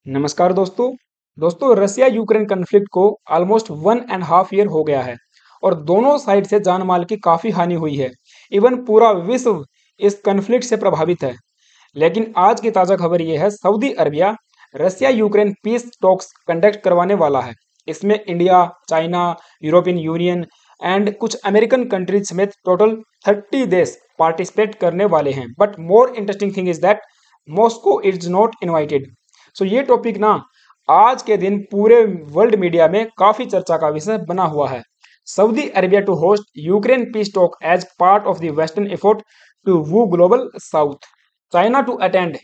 नमस्कार दोस्तों। Russia Ukraine conflict को ऑलमोस्ट 1.5 ईयर हो गया है और दोनों साइड से जान माल की काफ़ी हानि हुई है। इवन पूरा विश्व इस कन्फ्लिक्ट से प्रभावित है। लेकिन आज की ताज़ा खबर यह है, Saudi Arabia Russia Ukraine peace talks conduct करवाने वाला है। इसमें India, China, European Union and कुछ अमेरिकन कंट्रीज समेत टोटल 30 देश पार्टिसिपेट करने वाले हैं। But more interesting thing is that Moscow is not invited. So ये टॉपिक ना आज के दिन पूरे वर्ल्ड मीडिया में काफी चर्चा का विषय बना हुआ है। Saudi Arabia to host Ukraine peace talk as part of the western effort to woo global south. China to attend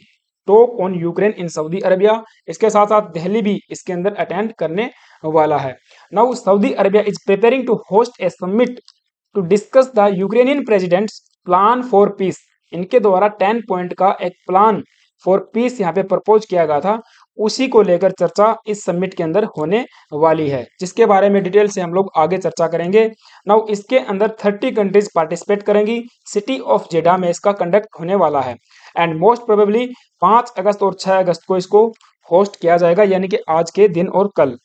talk on Ukraine in Saudi Arabia. इसके साथ साथ दिल्ली भी इसके अंदर अटेंड करने वाला है। Now Saudi Arabia is preparing to host a summit to discuss the Ukrainian president's plan for peace. इनके द्वारा 10 पॉइंट का एक प्लान फॉर पीस यहाँ पे प्रपोज किया गया था, उसी को लेकर चर्चा इस समिट के अंदर होने वाली है, जिसके बारे में डिटेल से हम लोग आगे चर्चा करेंगे। नाउ इसके अंदर 30 कंट्रीज पार्टिसिपेट करेंगी। सिटी ऑफ जेडा में इसका कंडक्ट होने वाला है एंड मोस्ट प्रोबेबली 5 अगस्त और 6 अगस्त को इसको होस्ट किया जाएगा, यानी कि आज के दिन और कल।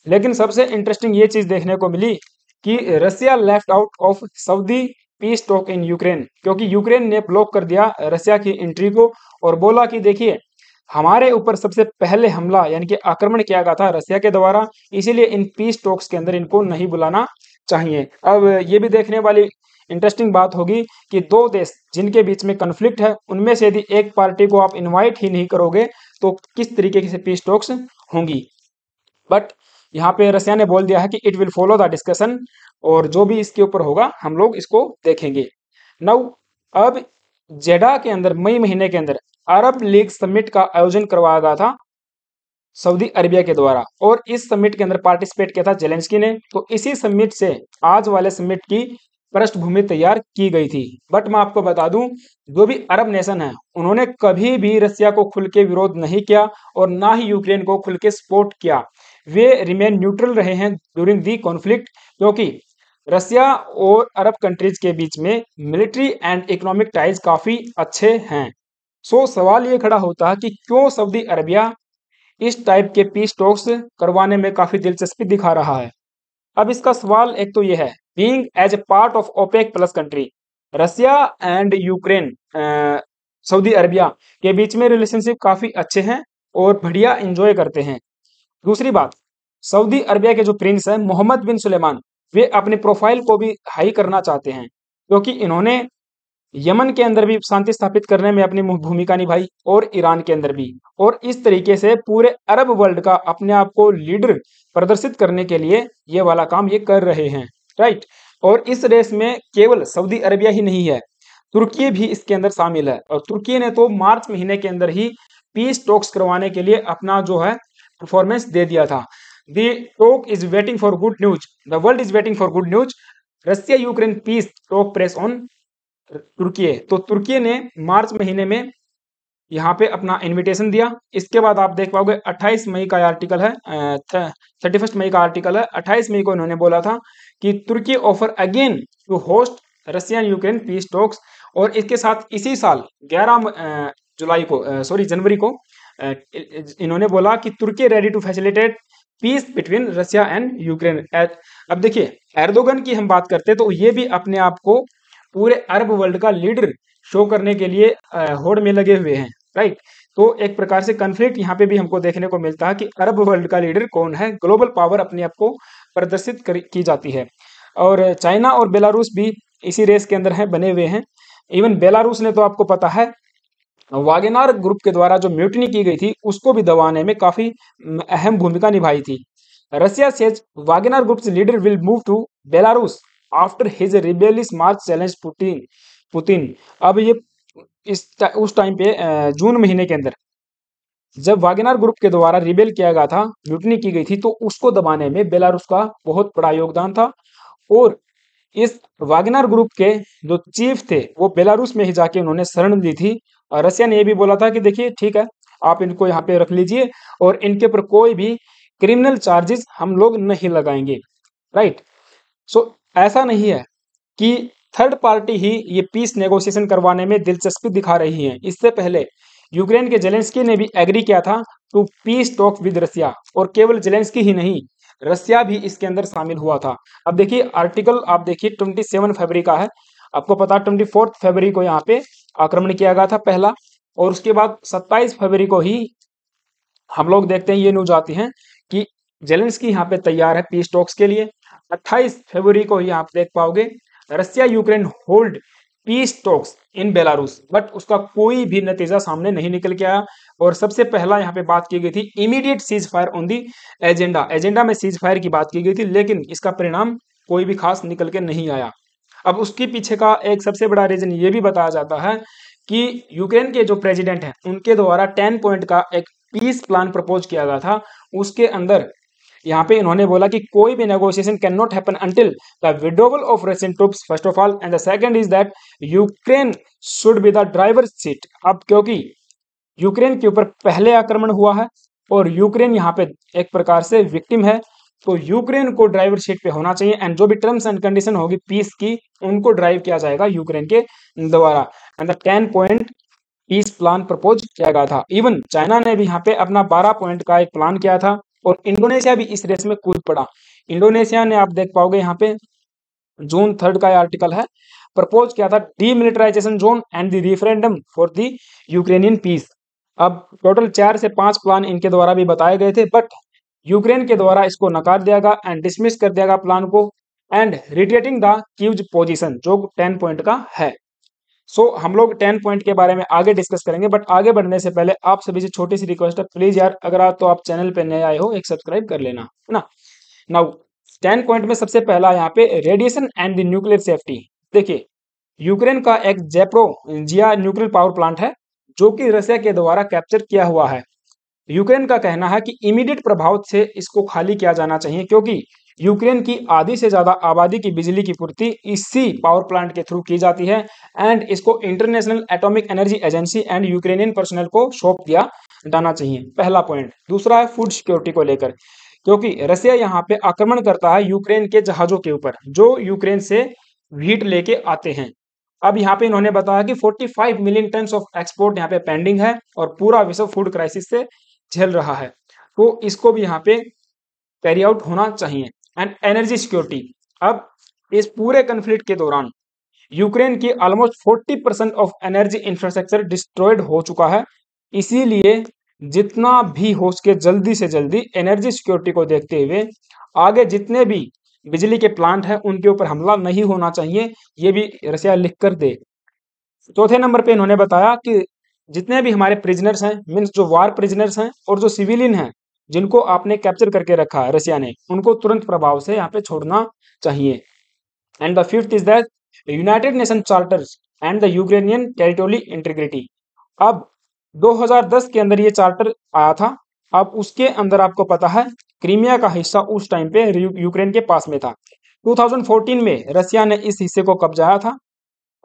लेकिन सबसे इंटरेस्टिंग ये चीज देखने को मिली कि Russia left out of Saudi peace talk in Ukraine, क्योंकि यूक्रेन ने ब्लॉक कर दिया रसिया की एंट्री को और बोला कि देखिए, हमारे ऊपर सबसे पहले हमला यानी कि आक्रमण किया गया था रसिया के द्वारा, इसीलिए इन पीस टॉक्स के अंदर इनको नहीं बुलाना चाहिए। अब ये भी देखने वाली इंटरेस्टिंग बात होगी कि दो देश जिनके बीच में कन्फ्लिक्ट है, उनमें से यदि एक पार्टी को आप इनवाइट ही नहीं करोगे तो किस तरीके से पीस टॉक्स होंगी। बट यहाँ पे रसिया ने बोल दिया है कि it will follow the discussion, और जो भी इसके ऊपर होगा हम लोग इसको देखेंगे। नाउ अब जेडा के अंदर मई महीने के अंदर अरब लीग समिट का आयोजन करवाया गया था सऊदी अरेबिया के द्वारा, और इस समिट के अंदर पार्टिसिपेट किया था जेलेंस्की ने। तो इसी समिट से आज वाले समिट की पृष्ठभूमि तैयार की गई थी। बट मैं आपको बता दूं, जो भी अरब नेशन है उन्होंने कभी भी रसिया को खुल के विरोध नहीं किया और ना ही यूक्रेन को खुल के सपोर्ट किया। वे रिमेन न्यूट्रल रहे हैं ड्यूरिंग दी कॉन्फ्लिक्ट, क्योंकि रसिया और अरब कंट्रीज के बीच में मिलिट्री एंड इकोनॉमिक टाइज काफी अच्छे हैं। सो सवाल ये खड़ा होता है कि क्यों सऊदी अरबिया इस टाइप के पीस टॉक्स करवाने में काफी दिलचस्पी दिखा रहा है। अब इसका सवाल एक तो ये है, being as a part of OPEC plus country, Russia and Ukraine Saudi Arabia के बीच में रिलेशनशिप काफी अच्छे हैं और बढ़िया एंजॉय करते हैं। दूसरी बात, सऊदी अरबिया के जो प्रिंस हैं मोहम्मद बिन सुलेमान, वे अपने प्रोफाइल को भी हाई करना चाहते हैं, क्योंकि इन्होंने यमन के अंदर भी शांति स्थापित करने में अपनी भूमिका निभाई और ईरान के अंदर भी, और इस तरीके से पूरे अरब वर्ल्ड का अपने आप को लीडर प्रदर्शित करने के लिए ये वाला काम ये कर रहे हैं, राइट। और इस रेस में केवल सऊदी अरबिया ही नहीं है, तुर्की भी इसके अंदर शामिल है, और तुर्की ने तो मार्च महीने के अंदर ही पीस टॉक्स करवाने के लिए अपना जो है परफॉर्मेंस दे दिया था। The talk is waiting for good news, the world is waiting for good news, Russia Ukraine peace talk press on Turkey. तो तुर्की ने मार्च महीने में यहाँ पे अपना इनविटेशन दिया। इसके बाद आप देख पाओगे 28 मई का आर्टिकल है, 31 मई का आर्टिकल है। 28 मई को इन्होंने बोला था कि Turkey offer again to host Russian Ukraine peace talks, और इसके साथ इसी साल 11 जनवरी को इन्होंने बोला कि Turkey ready to facilitate peace between Russia and Ukraine. अब देखिए, एर्दोगन की हम बात करते हैं तो ये भी अपने आप को पूरे अरब वर्ल्ड का लीडर शो करने के लिए होड़ में लगे हुए हैं, राइट। तो एक प्रकार से कन्फ्लिक्ट यहाँ पे भी हमको देखने को मिलता है कि अरब वर्ल्ड का लीडर कौन है, ग्लोबल पावर अपने आप को प्रदर्शित की जाती है। और चाइना और बेलारूस भी इसी रेस के अंदर है, बने हुए हैं। इवन बेलारूस ने तो आपको पता है वागेनार ग्रुप के द्वारा जो म्यूटिनी की गई थी उसको भी दबाने में काफी अहम भूमिका निभाई थी। Russia says Wagner group's leader will move to Belarus after his rebellious march challenge Putin. अब ये उस टाइम पे जून महीने के अंदर जब वागेनार ग्रुप के द्वारा रिबेल किया गया था, म्यूटिनी की गई थी, तो उसको दबाने में बेलारूस का बहुत बड़ा योगदान था। और इस वागनर ग्रुप के जो चीफ थे वो बेलारूस में ही जाके उन्होंने शरण ली थी। और रसिया ने ये भी बोला था कि देखिए ठीक है, आप इनको यहाँ पे रख लीजिए और इनके ऊपर कोई भी क्रिमिनल चार्जेस हम लोग नहीं लगाएंगे, राइट। सो ऐसा नहीं है कि थर्ड पार्टी ही ये पीस नेगोशिएशन करवाने में दिलचस्पी दिखा रही है। इससे पहले यूक्रेन के जेलेंस्की ने भी एग्री किया था टू पीस टॉक विद रसिया। और केवल जेलेंस्की ही नहीं, रसिया भी इसके अंदर शामिल हुआ था। अब देखिए आर्टिकल, आप देखिए 27 फरवरी का है। आपको पता 24 फरवरी को यहाँ पे आक्रमण किया गया था पहला, और उसके बाद 27 फरवरी को ही हम लोग देखते हैं ये न्यूज आती है कि जेलेंस्की यहाँ पे तैयार है पीस टॉक्स के लिए। 28 फरवरी को ही आप देख पाओगे Russia Ukraine hold peace talks in Belarus, but उसका कोई भी नतीजा सामने नहीं निकल के आया। और सबसे पहला यहाँ पे बात की गई थी immediate cease fire on the agenda में सीज फायर की बात की गई थी, लेकिन इसका परिणाम कोई भी खास निकल के नहीं आया। अब उसके पीछे का एक सबसे बड़ा रीजन ये भी बताया जाता है कि यूक्रेन के जो प्रेसिडेंट हैं उनके द्वारा 10 पॉइंट का एक पीस प्लान प्रपोज किया गया था। उसके अंदर यहाँ पे इन्होंने बोला कि कोई भी negotiation can not happen until the withdrawal of Russian troops first of all, and the second is that Ukraine should be the driver seat. अब क्योंकि यूक्रेन के ऊपर पहले आक्रमण हुआ है और यूक्रेन यहाँ पे एक प्रकार से विक्टिम है, तो यूक्रेन को ड्राइवर सीट पे होना चाहिए, एंड जो भी टर्म्स एंड कंडीशन होगी पीस की उनको ड्राइव किया जाएगा यूक्रेन के द्वारा। And the 10 point peace plan propose किया गया था। इवन चाइना ने भी यहाँ पे अपना 12 पॉइंट का एक प्लान किया था, और इंडोनेशिया भी इस रेस में कूद पड़ा। इंडोनेशिया ने, आप देख पाओगे यहाँ पे जून 3 का आर्टिकल है, प्रपोज किया था demilitarization zone and the referendum for the Ukrainian peace. अब टोटल 4 से 5 प्लान इनके द्वारा भी बताए गए थे, बट यूक्रेन के द्वारा इसको नकार दिया गया एंड डिसमिस कर दिया गया प्लान को, एंड रिटेटिंग द कीव्ड पोजीशन जो 10 पॉइंट का है। हम लोग 10 पॉइंट के बारे में आगे डिस्कस करेंगे, बट आगे बढ़ने से पहले आप सभी से छोटी सी रिक्वेस्ट है, प्लीज यार अगर आप चैनल पे नए आए हो एक सब्सक्राइब कर लेना, है ना। नाउ 10 पॉइंट में सबसे पहला यहाँ पे radiation and the nuclear safety. देखिए यूक्रेन का एक जेप्रोजिया न्यूक्लियर पावर प्लांट है जो कि रशिया के द्वारा कैप्चर किया हुआ है। यूक्रेन का कहना है कि इमीडिएट प्रभाव से इसको खाली किया जाना चाहिए, क्योंकि यूक्रेन की आधी से ज्यादा आबादी की बिजली की पूर्ति इसी पावर प्लांट के थ्रू की जाती है, एंड इसको international atomic energy agency and Ukrainian personal को सौंप दिया जाना चाहिए, पहला पॉइंट। दूसरा है फूड सिक्योरिटी को लेकर, क्योंकि रशिया यहाँ पे आक्रमण करता है यूक्रेन के जहाजों के ऊपर जो यूक्रेन से व्हीट लेके आते हैं। अब यहाँ पे इन्होंने बताया कि 45 मिलियन टन ऑफ एक्सपोर्ट यहाँ पे पेंडिंग है और पूरा विश्व फूड क्राइसिस से झेल रहा है, तो इसको भी यहाँ पे कैरी आउट होना चाहिए। एंड एनर्जी सिक्योरिटी, अब इस पूरे कन्फ्लिक्ट के दौरान यूक्रेन की almost 40% of energy infrastructure destroyed हो चुका है, इसीलिए जितना भी हो सके जल्दी से जल्दी एनर्जी सिक्योरिटी को देखते हुए आगे जितने भी बिजली के प्लांट हैं उनके ऊपर हमला नहीं होना चाहिए, ये भी रशिया लिख कर दे। चौथे नंबर पे इन्होंने बताया कि जितने भी हमारे प्रिजनर्स हैं, मीन्स जो वार प्रिजनर्स हैं और जो सिविलियन हैं जिनको आपने कैप्चर करके रखा है रशिया ने, उनको तुरंत प्रभाव से यहाँ पे छोड़ना चाहिए। And the fifth is that United nation charters and the Ukrainian territory integrity. अब 2010 के अंदर ये चार्टर आया था। अब उसके अंदर आपको पता है क्रीमिया का हिस्सा उस टाइम पे यूक्रेन के पास में था। 2014 में रशिया ने इस हिस्से को कब्जाया था।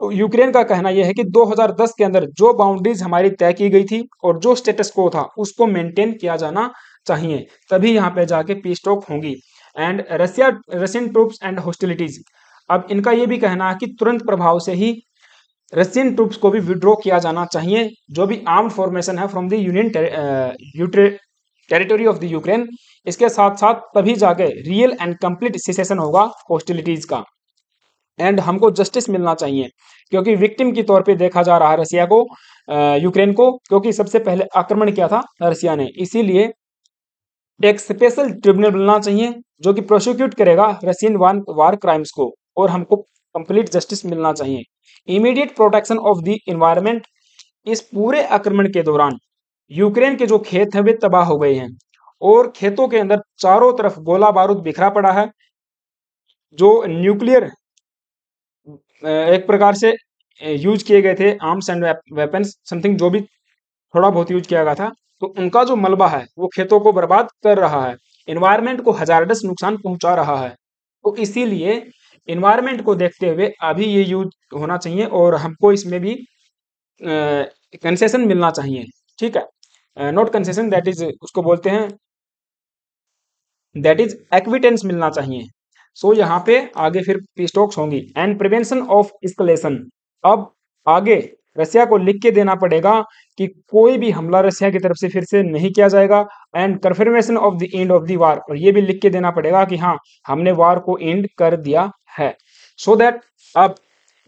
तो यूक्रेन का कहना यह है कि 2010 के अंदर जो बाउंड्रीज हमारी तय की गई थी और जो स्टेटस को था उसको मेंटेन किया जाना चाहिए, तभी यहाँ पे जाके पीस टॉक होंगी। And Russian troops and hostilities, अब इनका ये भी कहना है कि तुरंत प्रभाव से ही रशियन ट्रूप्स को भी विड्रॉ किया जाना चाहिए, जो भी आर्म्ड फॉर्मेशन है from the union territory of the Ukraine. इसके साथ साथ तभी जाके रियल एंड कंप्लीट सिसेशन होगा हॉस्टिलिटीज का। एंड हमको जस्टिस मिलना चाहिए, क्योंकि विक्टिम के तौर पे देखा जा रहा है रशिया को, यूक्रेन को, क्योंकि सबसे पहले आक्रमण किया था रशिया ने। इसीलिए एक स्पेशल ट्रिब्यूनल बनना चाहिए जो कि प्रोसिक्यूट करेगा रशियन वार क्राइम्स को, और हमको कंप्लीट जस्टिस मिलना चाहिए। Immediate protection of the environment, इस पूरे आक्रमण के दौरान यूक्रेन के जो खेत हैं वे तबाह हो गए हैं और खेतों के अंदर चारों तरफ गोला बारूद बिखरा पड़ा है। जो न्यूक्लियर एक प्रकार से यूज किए गए थे आर्म्स एंड वेपन्स समथिंग, जो भी थोड़ा बहुत यूज किया गया था, तो उनका जो मलबा है वो खेतों को बर्बाद कर रहा है, इन्वायरमेंट को हजारडस नुकसान पहुंचा रहा है। तो इसीलिए इन्वायरमेंट को देखते हुए अभी ये यूज होना चाहिए और हमको इसमें भी कंसेशन मिलना चाहिए, ठीक है। नॉट कंसेशन, दैट इज उसको बोलते हैं, दैट इज एक्विटेंस मिलना चाहिए। यहाँ पे आगे फिर पीस टॉक्स होंगी। एंड प्रिवेंशन ऑफ एस्केलेशन, अब आगे रसिया को लिख के देना पड़ेगा कि कोई भी हमला रसिया की तरफ से फिर से नहीं किया जाएगा, and confirmation of the end of the war, और ये भी लिख के देना पड़ेगा कि हाँ हमने वार को एंड कर दिया है। सो दैट अब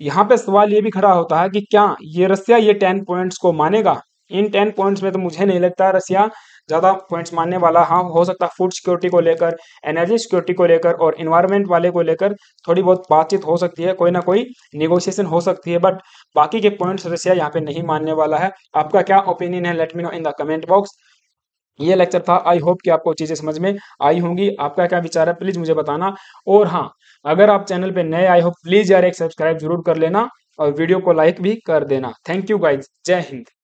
यहाँ पे सवाल ये भी खड़ा होता है कि क्या ये रसिया ये 10 पॉइंट्स को मानेगा। इन 10 पॉइंट्स में तो मुझे नहीं लगता रसिया ज्यादा पॉइंट्स मानने वाला। हाँ, हो सकता है फूड सिक्योरिटी को लेकर, एनर्जी सिक्योरिटी को लेकर और इन्वायरमेंट वाले को लेकर थोड़ी बहुत बातचीत हो सकती है, कोई ना कोई निगोशिएशन हो सकती है, बट बाकी के पॉइंट्स रसिया यहाँ पे नहीं मानने वाला है। आपका क्या ओपिनियन है, let me know in the comment box. ये लेक्चर था, आई होप कि आपको चीजें समझ में आई होंगी। आपका क्या विचार है प्लीज मुझे बताना। और हाँ, अगर आप चैनल पे नए आए हो प्लीज यार एक सब्सक्राइब जरूर कर लेना और वीडियो को लाइक भी कर देना। थैंक यू गाइज, जय हिंद।